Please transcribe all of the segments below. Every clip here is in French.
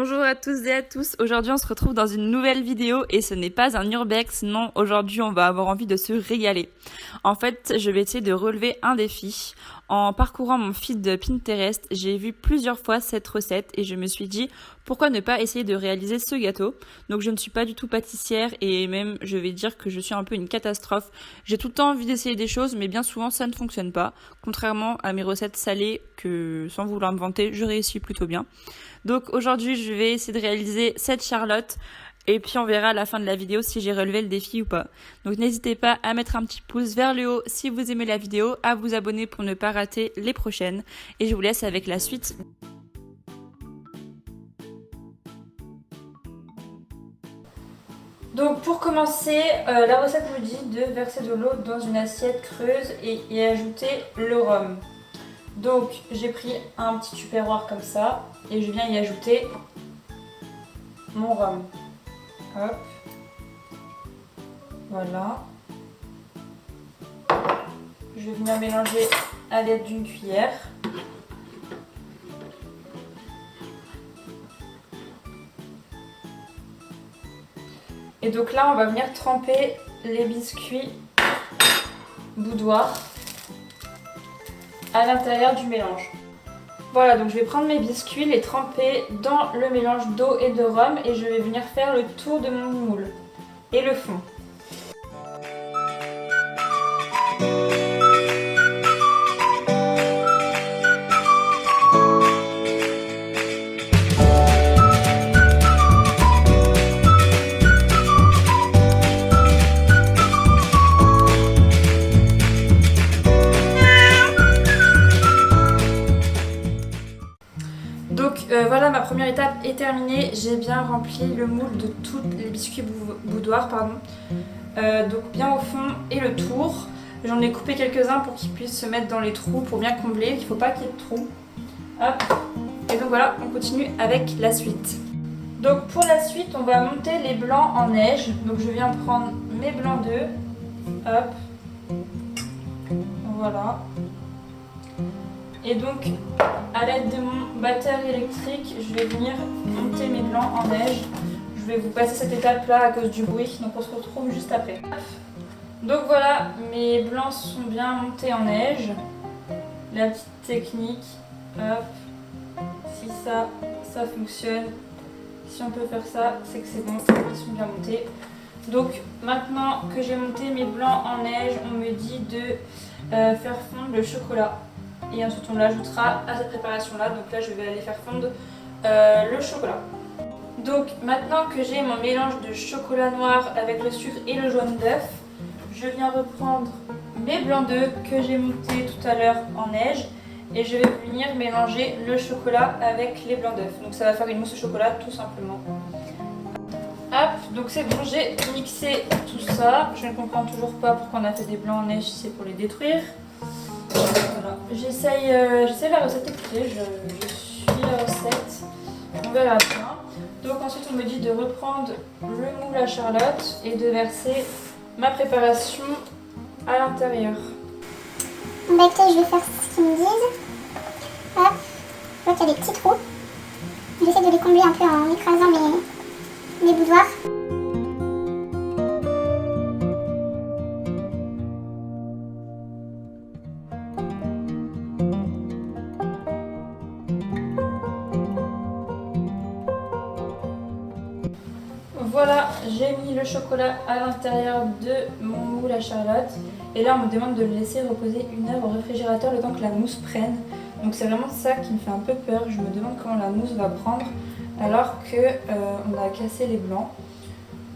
Bonjour à tous et à tous, aujourd'hui on se retrouve dans une nouvelle vidéo et ce n'est pas un urbex, non, aujourd'hui on va avoir envie de se régaler. En fait, je vais essayer de relever un défi. En parcourant mon feed de Pinterest, j'ai vu plusieurs fois cette recette et je me suis dit pourquoi ne pas essayer de réaliser ce gâteau. Donc je ne suis pas du tout pâtissière et même je vais dire que je suis un peu une catastrophe. J'ai tout le temps envie d'essayer des choses mais bien souvent ça ne fonctionne pas. Contrairement à mes recettes salées que sans vouloir me vanter, je réussis plutôt bien. Donc aujourd'hui je vais essayer de réaliser cette charlotte et puis on verra à la fin de la vidéo si j'ai relevé le défi ou pas. Donc n'hésitez pas à mettre un petit pouce vers le haut si vous aimez la vidéo, à vous abonner pour ne pas rater les prochaines et je vous laisse avec la suite. Donc pour commencer, la recette me dit de verser de l'eau dans une assiette creuse et y ajouter le rhum. Donc j'ai pris un petit tupperware comme ça et je viens y ajouter mon rhum. Hop. Voilà. Je vais venir mélanger à l'aide d'une cuillère. Et donc là on va venir tremper les biscuits boudoir à l'intérieur du mélange. Voilà, donc je vais prendre mes biscuits, les tremper dans le mélange d'eau et de rhum et je vais venir faire le tour de mon moule et le fond. Voilà, ma première étape est terminée. J'ai bien rempli le moule de tous les biscuits boudoir, donc bien au fond et le tour. J'en ai coupé quelques-uns pour qu'ils puissent se mettre dans les trous pour bien combler. Il ne faut pas qu'il y ait de trous. Hop. Et donc voilà, on continue avec la suite. Donc pour la suite, on va monter les blancs en neige. Donc je viens prendre mes blancs d'œufs. Hop. Voilà. Et donc, à l'aide de mon batteur électrique, je vais venir monter mes blancs en neige. Je vais vous passer cette étape-là à cause du bruit, donc on se retrouve juste après. Donc voilà, mes blancs sont bien montés en neige. La petite technique, hop, si ça fonctionne, si on peut faire ça, c'est que c'est bon, ils sont bien montés. Donc maintenant que j'ai monté mes blancs en neige, on me dit de faire fondre le chocolat. Et ensuite on l'ajoutera à cette préparation là, donc là je vais aller faire fondre le chocolat. Donc maintenant que j'ai mon mélange de chocolat noir avec le sucre et le jaune d'œuf, je viens reprendre mes blancs d'œufs que j'ai montés tout à l'heure en neige et je vais venir mélanger le chocolat avec les blancs d'œufs. Donc ça va faire une mousse au chocolat tout simplement. Hop, donc c'est bon, j'ai mixé tout ça. Je ne comprends toujours pas pourquoi on a fait des blancs en neige si c'est pour les détruire. Voilà. J'essaye la recette écoutée, je suis la recette, on verra bien. Donc ensuite on me dit de reprendre le moule à charlotte et de verser ma préparation à l'intérieur. Bah écoutez, je vais faire ce qu'ils me disent. Hop, je vois qu'il y a des petits trous. J'essaie de les combler un peu en écrasant mes boudoirs. Voilà, j'ai mis le chocolat à l'intérieur de mon moule à charlotte et là on me demande de le laisser reposer 1 heure au réfrigérateur le temps que la mousse prenne. Donc c'est vraiment ça qui me fait un peu peur, je me demande comment la mousse va prendre alors qu'on a cassé les blancs.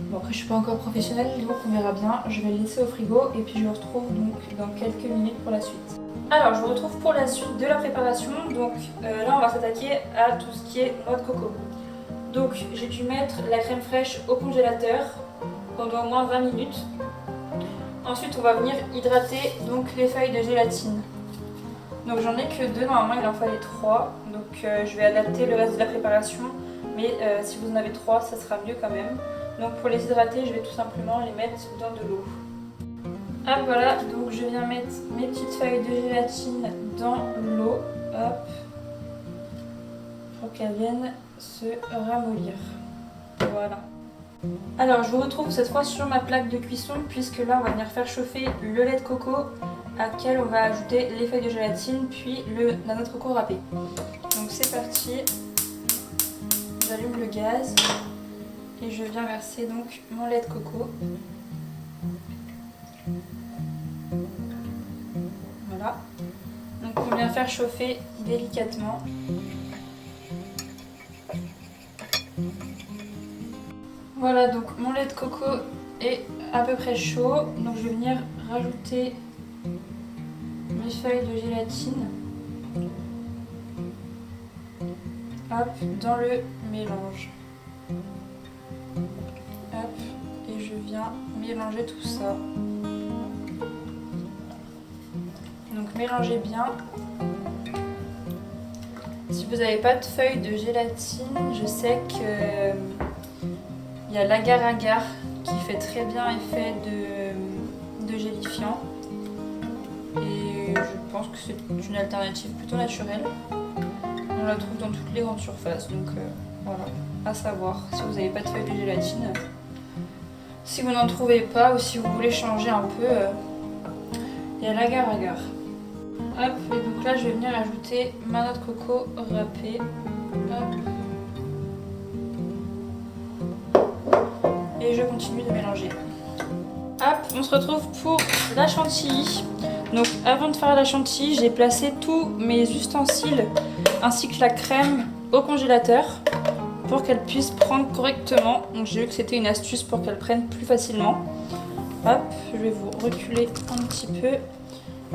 Bon après je suis pas encore professionnelle donc on verra bien, je vais le laisser au frigo et puis je vous retrouve donc dans quelques minutes pour la suite. Alors je vous retrouve pour la suite de la préparation, donc là on va s'attaquer à tout ce qui est noix de coco. Donc j'ai dû mettre la crème fraîche au congélateur pendant au moins 20 minutes. Ensuite on va venir hydrater donc les feuilles de gélatine. Donc j'en ai que 2, normalement il en fallait 3. Donc je vais adapter le reste de la préparation. Mais si vous en avez 3 ça sera mieux quand même. Donc pour les hydrater je vais tout simplement les mettre dans de l'eau. Ah voilà, donc je viens mettre mes petites feuilles de gélatine dans l'eau. Hop. qu'elles viennent se ramollir. Voilà. Alors je vous retrouve cette fois sur ma plaque de cuisson puisque là on va venir faire chauffer le lait de coco à laquelle on va ajouter les feuilles de gélatine puis la noix de coco râpée. Donc c'est parti, j'allume le gaz et je viens verser donc mon lait de coco. Voilà. Donc on vient faire chauffer délicatement. Voilà, donc mon lait de coco est à peu près chaud. Donc je vais venir rajouter mes feuilles de gélatine. Hop, dans le mélange. Hop, et je viens mélanger tout ça. Donc mélangez bien. Si vous n'avez pas de feuilles de gélatine, je sais que il y a l'agar-agar qui fait très bien effet de gélifiant. Et je pense que c'est une alternative plutôt naturelle. On la trouve dans toutes les grandes surfaces. Donc voilà, à savoir si vous n'avez pas de feuilles de gélatine. Si vous n'en trouvez pas ou si vous voulez changer un peu, il y a l'agar-agar. Hop, et donc là je vais venir ajouter ma noix de coco râpée. Hop. Et je continue de mélanger. Hop, on se retrouve pour la chantilly. Donc avant de faire la chantilly, j'ai placé tous mes ustensiles ainsi que la crème au congélateur pour qu'elle puisse prendre correctement. Donc j'ai vu que c'était une astuce pour qu'elle prenne plus facilement. Hop, je vais vous reculer un petit peu.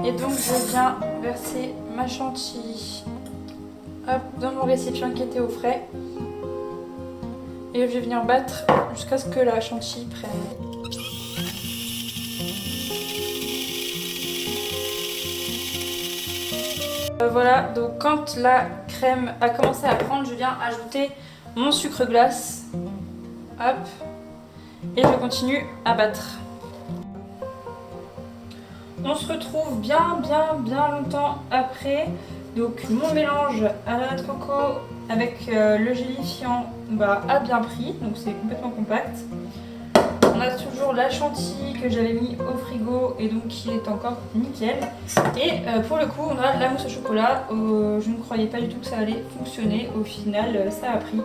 Et donc je viens verser ma chantilly dans mon récipient qui était au frais. Et je vais venir battre jusqu'à ce que la chantilly prenne. Voilà, donc quand la crème a commencé à prendre, je viens ajouter mon sucre glace. Hop. Et je continue à battre. On se retrouve bien longtemps après. Donc mon mélange à la noix de coco avec le gélifiant a bien pris, donc c'est complètement compact. On a toujours la chantilly que j'avais mis au frigo et donc qui est encore nickel. Et pour le coup on a la mousse au chocolat. Je ne croyais pas du tout que ça allait fonctionner. Au final ça a pris.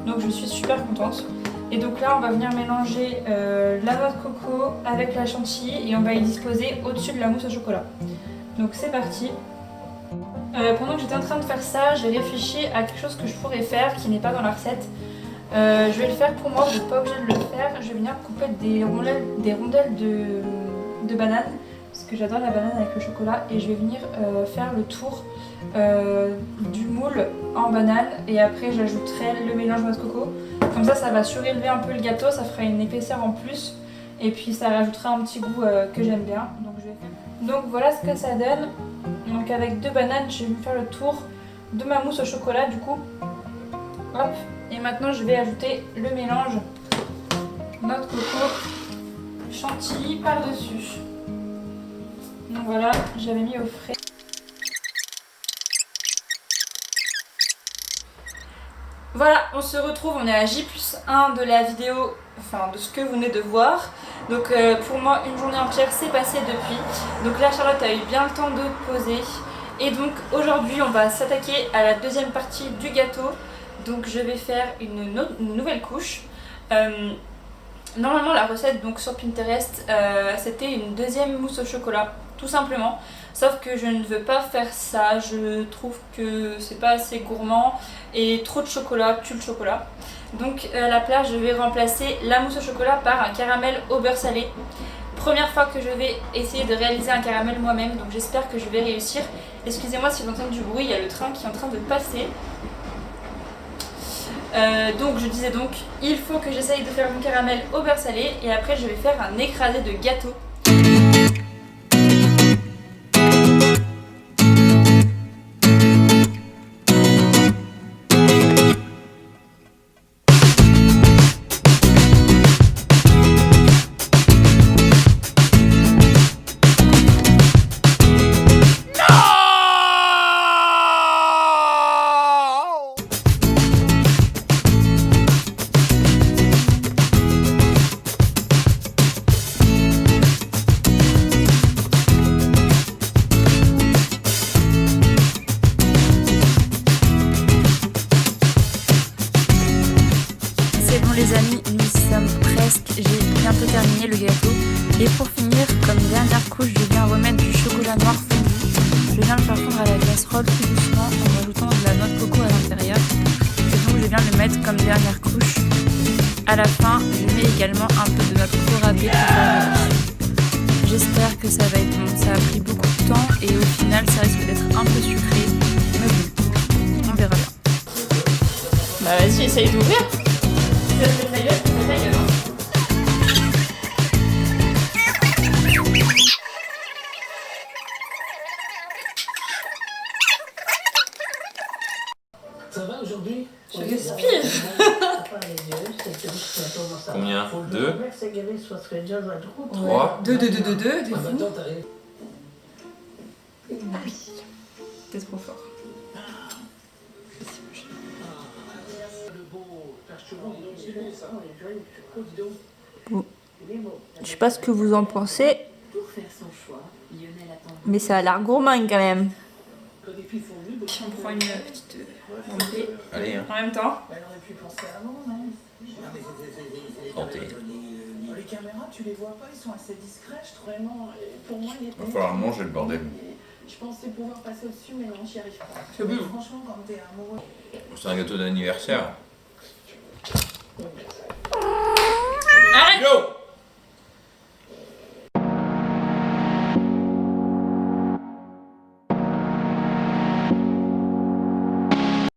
Donc je suis super contente. Et donc là on va venir mélanger la noix de coco avec la chantilly et on va y disposer au-dessus de la mousse au chocolat. Donc c'est parti. Pendant que j'étais en train de faire ça, j'ai réfléchi à quelque chose que je pourrais faire qui n'est pas dans la recette. Je vais le faire pour moi, vous n'êtes pas obligé de le faire. Je vais venir couper des rondelles de banane parce que j'adore la banane avec le chocolat et je vais venir faire le tour du moule en banane et après j'ajouterai le mélange noix de coco. Comme ça va surélever un peu le gâteau, ça fera une épaisseur en plus et puis ça rajoutera un petit goût que j'aime bien. Donc voilà ce que ça donne. Donc avec 2 bananes, je vais me faire le tour de ma mousse au chocolat du coup. Hop. Et maintenant je vais ajouter le mélange noix de coco, chantilly par-dessus. Donc voilà, j'avais mis au frais. Voilà, on se retrouve, on est à J+1 de la vidéo, enfin de ce que vous venez de voir. Donc pour moi, une journée entière s'est passée depuis. Donc là, Charlotte a eu bien le temps de poser. Et donc aujourd'hui, on va s'attaquer à la deuxième partie du gâteau. Donc je vais faire une nouvelle couche. Normalement, la recette donc sur Pinterest, c'était une deuxième mousse au chocolat, tout simplement. Sauf que je ne veux pas faire ça, je trouve que c'est pas assez gourmand et trop de chocolat tue le chocolat. Donc à la place, je vais remplacer la mousse au chocolat par un caramel au beurre salé. Première fois que je vais essayer de réaliser un caramel moi-même, donc j'espère que je vais réussir. Excusez-moi si vous entendez du bruit, il y a le train qui est en train de passer. Donc je disais donc, il faut que j'essaye de faire mon caramel au beurre salé et après je vais faire un écrasé de gâteau. bientôt terminé le gâteau. Et pour finir, comme dernière couche, je viens remettre du chocolat noir fondu. Je viens le faire fondre à la casserole tout doucement en rajoutant de la noix de coco à l'intérieur. Et donc je viens le mettre comme dernière couche. À la fin, je mets également un peu de noix de coco râpée pour faire le dessus. J'espère que ça va être bon. Ça a pris beaucoup de temps et au final, ça risque d'être un peu sucré. Mais bon, on verra bien. Bah vas-y, essaye d'ouvrir. Tu vas te mettre la gueule, tu mets ta gueule. Ça va aujourd'hui? Je respire. Combien? 2? 3. 2, 2, 2, 2, 2. T'es trop fort. Bon. Je sais pas ce que vous en pensez, mais ça a l'air gourmand quand même. On prend une petite montée Allez, hein. en même temps. Santé. Les caméras, tu les vois pas, ils sont assez discrets, vraiment. Pour moi, il Va falloir manger le bordel. Je pensais pouvoir passer au-dessus, mais non, j'y arrive pas. C'est bon. Franchement, quand t'es amoureux. C'est un gâteau d'anniversaire. Arrête! Yo!